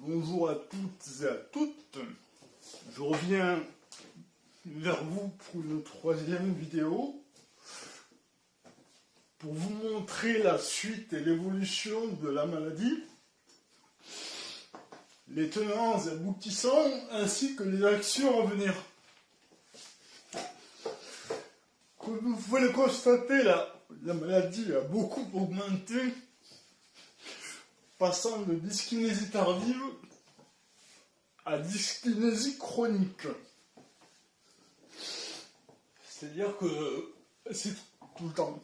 Bonjour à toutes et à toutes. Je reviens vers vous pour une troisième vidéo pour vous montrer la suite et l'évolution de la maladie, les tenants et aboutissants ainsi que les actions à venir. Comme vous pouvez le constater, la maladie a beaucoup augmenté, passant de dyskinésie tardive à dyskinésie chronique. C'est-à-dire que c'est tout le temps.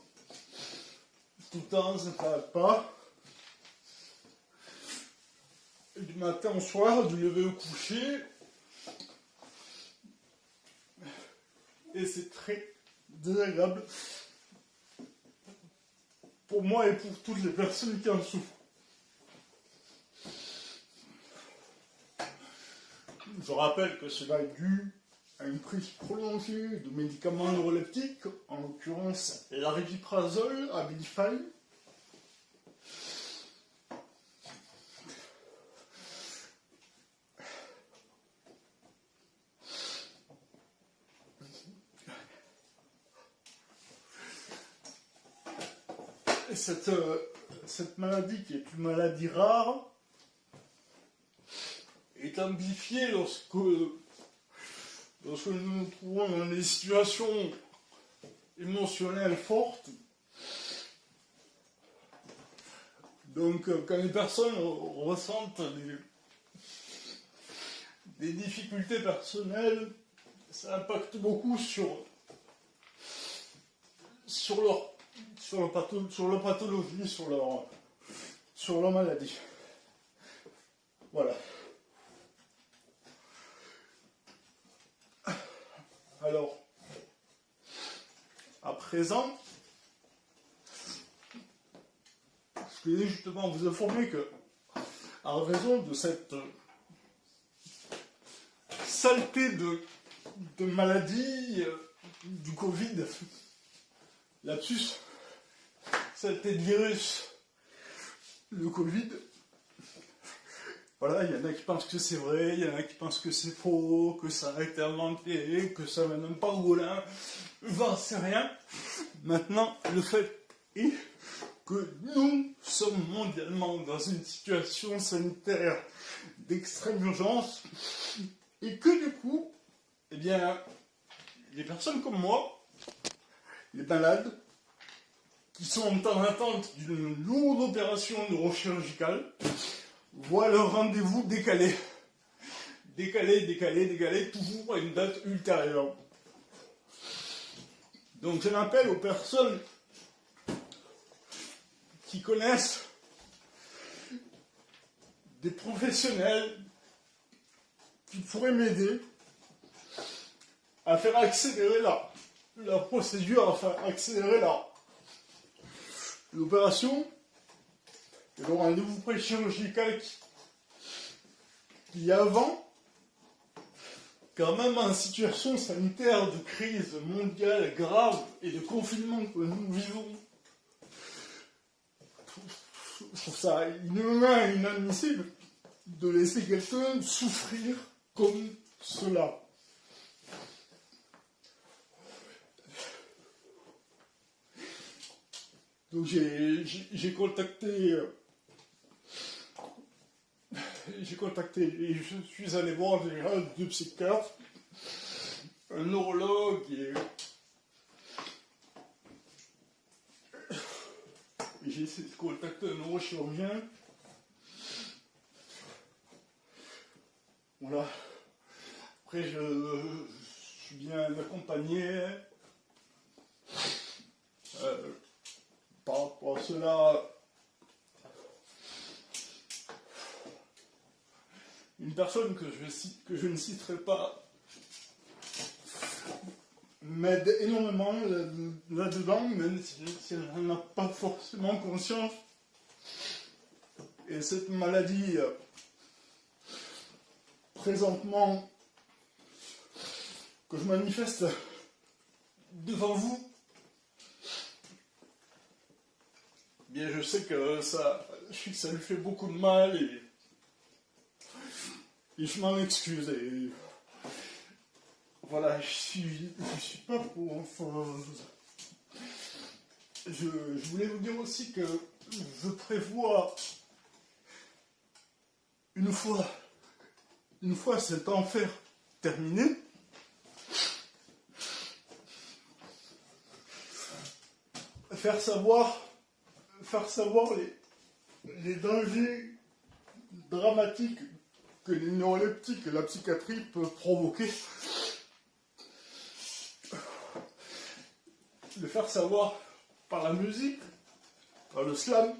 Tout le temps, ça ne s'arrête pas. Et du matin au soir, du lever au coucher. Et c'est très désagréable pour moi et pour toutes les personnes qui en souffrent. Je rappelle que cela est dû à une prise prolongée de médicaments neuroleptiques, en l'occurrence l'aripiprazole, Abilify. Et cette maladie, qui est une maladie rare, est amplifiée lorsque nous nous trouvons dans des situations émotionnelles fortes. Donc, quand les personnes ressentent des difficultés personnelles, ça impacte beaucoup sur leur pathologie, sur leur maladie. Voilà. Alors, à présent, je voulais justement vous informer que, à raison de cette saleté de maladie du Covid, lapsus, saleté de virus, le Covid, voilà, il y en a qui pensent que c'est vrai, il y en a qui pensent que c'est faux, que ça a été inventé, que ça va même pas au Golin, j'en sais rien. Maintenant, le fait est que nous sommes mondialement dans une situation sanitaire d'extrême urgence et que du coup, eh bien, les personnes comme moi, les malades, qui sont en attente d'une lourde opération neurochirurgicale, voient leur rendez-vous décalé, toujours à une date ultérieure. Donc je l'appelle aux personnes qui connaissent des professionnels qui pourraient m'aider à faire accélérer la procédure, à faire accélérer l'opération. Et le rendez-vous pré-chirurgical qui avant, quand même en situation sanitaire de crise mondiale grave et de confinement que nous vivons, je trouve ça inhumain et inadmissible de laisser quelqu'un souffrir comme cela. Donc j'ai contacté et je suis allé voir déjà deux psychiatres, un neurologue et j'ai essayé de contacter un neurochirurgien. Voilà. Après, je suis bien accompagné. Par rapport à cela, une personne que je ne citerai pas m'aide énormément là-dedans, même si elle n'en a pas forcément conscience. Et cette maladie, présentement, que je manifeste devant vous, bien je sais que ça lui fait beaucoup de mal et Et je m'en excuse. Et voilà, je suis pas pour. Enfin, je voulais vous dire aussi que je prévois une fois cet enfer terminé, faire savoir les dangers dramatiques que les neuroleptiques et la psychiatrie peuvent provoquer. Le faire savoir par la musique, par le slam,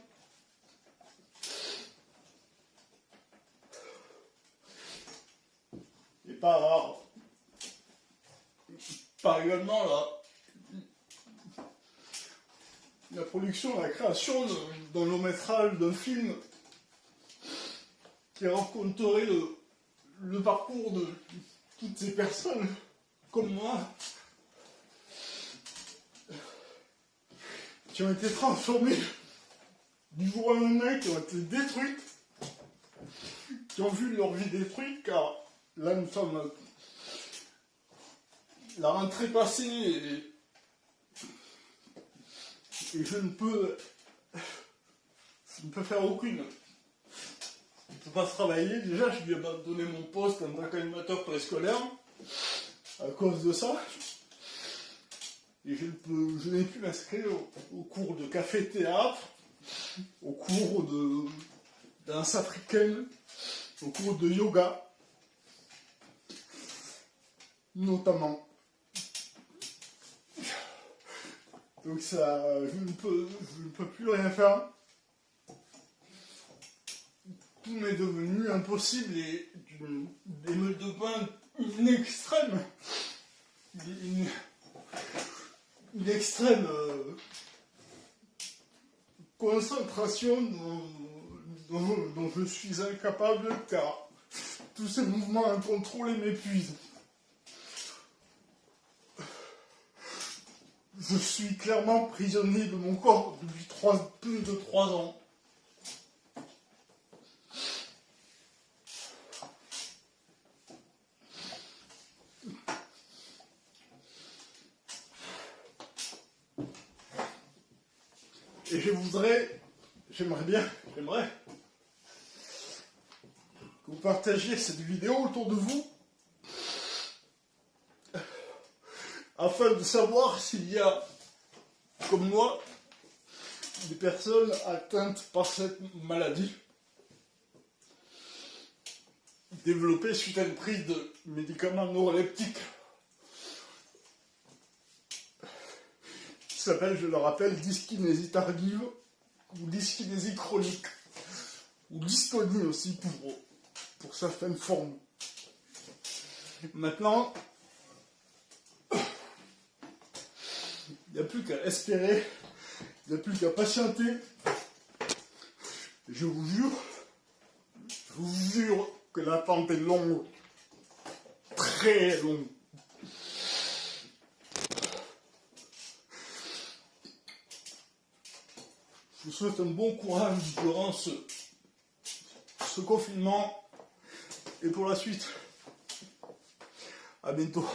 et par également la production, la création d'un long métrage, d'un film qui raconterait le parcours de toutes ces personnes comme moi qui ont été transformées du jour au lendemain, qui ont été détruites, qui ont vu leur vie détruite, car là nous sommes la rentrée passée et je ne peux faire aucune. Je ne peux pas travailler. Déjà, je lui ai abandonné mon poste en tant qu'animateur préscolaire à cause de ça. Et je n'ai pu m'inscrire au cours de café-théâtre, au cours de danse africaine, au cours de yoga, notamment. Donc ça, je ne peux plus rien faire. Tout m'est devenu impossible et des meutes de pain une extrême concentration dont je suis incapable, car tous ces mouvements incontrôlés m'épuisent. Je suis clairement prisonnier de mon corps depuis plus de 3 ans. Et j'aimerais que vous partagiez cette vidéo autour de vous, afin de savoir s'il y a, comme moi, des personnes atteintes par cette maladie, développée suite à une prise de médicaments neuroleptiques, qui s'appelle, je le rappelle, dyskinésie tardive, ou dyskinésie chronique, ou dystonie aussi pour certaines formes. Maintenant, il n'y a plus qu'à espérer, il n'y a plus qu'à patienter. Je vous jure que l'attente est longue, très longue. Je vous souhaite un bon courage durant ce confinement et pour la suite. À bientôt.